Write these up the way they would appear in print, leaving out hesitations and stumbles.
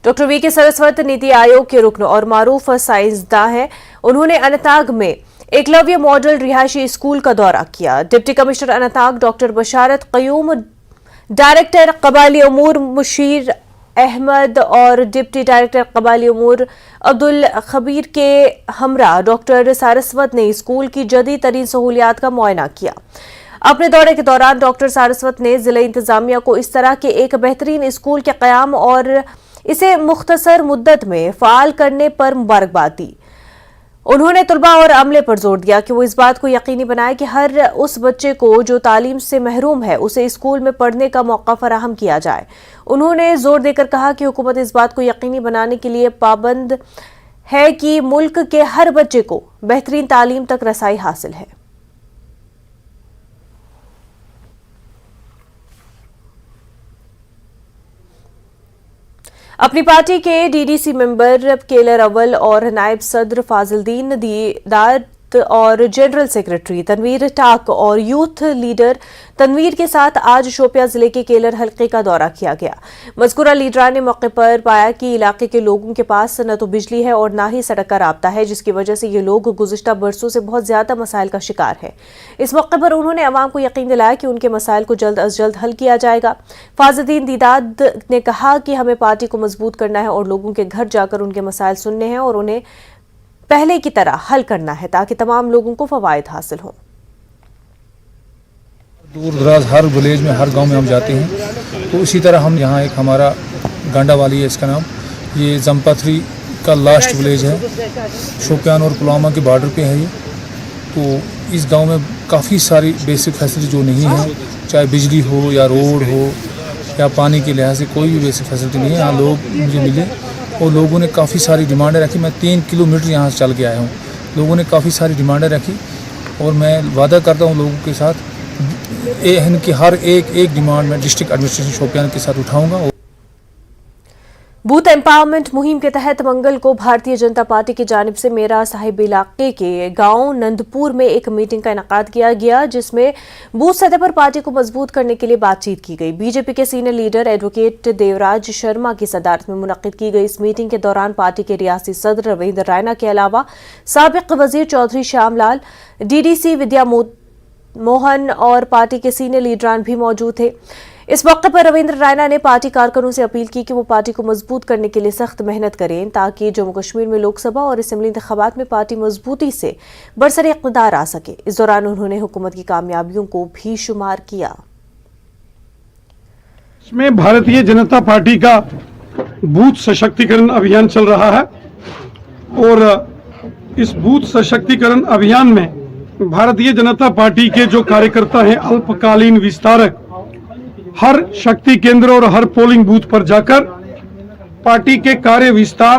Doctor VK Saraswat NITI Aayog के रुकन और मारूफ साइंसदां हैं। उन्होंने अनंतनाग में एकलव्य मॉडल रिहायशी स्कूल का दौरा किया। डिप्टी कमिश्नर अनंतनाग डॉक्टर बशारत कयूम, डायरेक्टर कबाली उमूर मुशीर अहमद और डिप्टी डायरेक्टर कबाली उमूर अब्दुल खबीर के हमरा डॉक्टर सारस्वत ने स्कूल की जदीद तरीन सहूलियात का मुआयना किया। अपने दौरे के दौरान डॉक्टर सारस्वत ने जिला इंतजामिया को इस तरह के एक बेहतरीन स्कूल के क़याम और इसे मुख्तसर मुद्दत में फ़ाल करने पर मुबारकबाद दी। उन्होंने तलबा और अमले पर जोर दिया कि वो इस बात को यकीनी बनाए कि हर उस बच्चे को जो तालीम से महरूम है उसे स्कूल में पढ़ने का मौका फराहम किया जाए। उन्होंने जोर देकर कहा कि हुकूमत इस बात को यकीनी बनाने के लिए पाबंद है कि मुल्क के हर बच्चे को बेहतरीन तालीम तक रसाई हासिल है। अपनी पार्टी के डीडीसी मेंबर केलर अव्वल और नायब सदर फाजिलदीन दीदार और जनरल सेक्रेटरी तनवीर टाक और यूथ लीडर तनवीर के साथ आज शोपियां जिले के केलर हल्के का दौरा किया गया। मज़कूरा लीडरान ने मौके पर पाया कि इलाके के लोगों के पास न तो बिजली है और न ही सड़क का राब्ता है, जिसकी वजह से ये लोग गुज़िश्ता बरसों से बहुत ज्यादा मसाइल का शिकार है। इस मौके पर उन्होंने अवाम को यकीन दिलाया कि उनके मसाइल को जल्द अज जल्द हल किया जाएगा। फाजिलदीन दीदार ने कहा कि हमें पार्टी को मजबूत करना है और लोगों के घर जाकर उनके मसाइल सुनने हैं और उन्हें पहले की तरह हल करना है ताकि तमाम लोगों को फवायद हासिल हों। दूर दराज हर विलेज में, हर गांव में हम जाते हैं, तो इसी तरह हम यहाँ एक हमारा गांडा वाली है इसका नाम, ये जमपथरी का लास्ट विलेज है, शोपियान और पुलवामा के बॉर्डर पे है ये। तो इस गांव में काफ़ी सारी बेसिक फैसिलिटी जो नहीं है, चाहे बिजली हो या रोड हो या पानी के लिहाज से कोई भी बेसिक फैसिलिटी नहीं है। यहाँ लोग मुझे मिले और लोगों ने काफ़ी सारी डिमांडें रखी। मैं 3 किलोमीटर यहाँ से चल के आया हूँ। लोगों ने काफ़ी सारी डिमांडें रखी और मैं वादा करता हूँ लोगों के साथ इनकी हर एक डिमांड मैं डिस्ट्रिक्ट एडमिनिस्ट्रेशन शोपियान के साथ उठाऊँगा। बूथ एम्पावरमेंट मुहिम के तहत मंगल को भारतीय जनता पार्टी की जानिब से मेरा साहिब इलाके के गांव नंदपुर में एक मीटिंग का इनेकाद किया गया, जिसमें बूथ सतह पर पार्टी को मजबूत करने के लिए बातचीत की गई। बीजेपी के senior leader advocate Devraj Sharma की सदारत में मुनक्किद की गई इस मीटिंग के दौरान पार्टी के रियासी सदर रविंद्र रायना के अलावा साबिक वजीर चौधरी श्यामलाल, डीडीसी विद्या मोहन और पार्टी के सीनियर लीडरान भी मौजूद थे। इस मौके पर रविंद्र रायना ने पार्टी कारकुनों से अपील की कि वो पार्टी को मजबूत करने के लिए सख्त मेहनत करें ताकि जम्मू कश्मीर में लोकसभा और असेंबली इंतखाबात में पार्टी मजबूती से बरसर इक़्तिदार आ सके। इस दौरान उन्होंने हुकूमत की कामयाबियों को भी शुमार किया। इसमें भारतीय जनता पार्टी का बूथ सशक्तिकरण अभियान चल रहा है और इस बूथ सशक्तिकरण अभियान में भारतीय जनता पार्टी के जो कार्यकर्ता हैं, अल्पकालीन विस्तारक, हर शक्ति केंद्र और हर पोलिंग बूथ पर जाकर पार्टी के कार्य विस्तार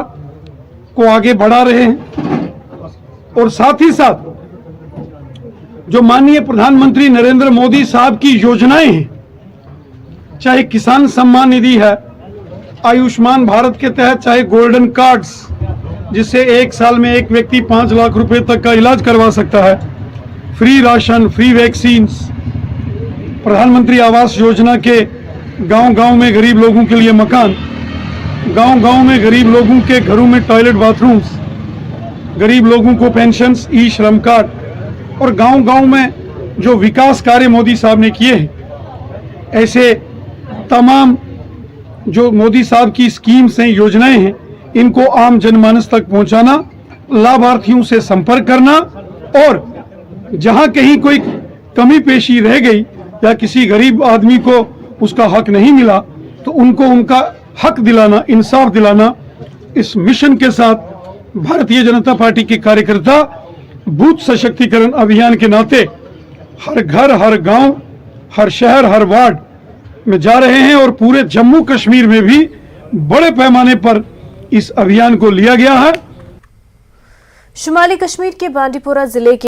को आगे बढ़ा रहे हैं और साथ ही साथ जो माननीय प्रधानमंत्री नरेंद्र मोदी साहब की योजनाएं हैं, चाहे किसान सम्मान निधि है, आयुष्मान भारत के तहत, चाहे गोल्डन कार्ड्स जिससे एक साल में एक व्यक्ति 5 लाख रुपए तक का इलाज करवा सकता है, फ्री राशन, फ्री वैक्सीन्स, प्रधानमंत्री आवास योजना के गांव-गांव में गरीब लोगों के लिए मकान, गांव-गांव में गरीब लोगों के घरों में टॉयलेट बाथरूम्स, गरीब लोगों को पेंशन्स, ई श्रम कार्ड और गांव-गांव में जो विकास कार्य मोदी साहब ने किए हैं, ऐसे तमाम जो मोदी साहब की स्कीम्स हैं, योजनाएं हैं, इनको आम जनमानस तक पहुंचाना, लाभार्थियों से संपर्क करना और जहां कहीं कोई कमी पेशी रह गई या किसी गरीब आदमी को उसका हक नहीं मिला तो उनको उनका हक दिलाना, इंसाफ दिलाना, इस मिशन के साथ भारतीय जनता पार्टी के कार्यकर्ता बूथ सशक्तिकरण अभियान के नाते हर घर, हर गांव, हर शहर, हर वार्ड में जा रहे हैं और पूरे जम्मू कश्मीर में भी बड़े पैमाने पर इस अभियान को लिया गया है। शुमाली कश्मीर के बांडीपोरा जिले के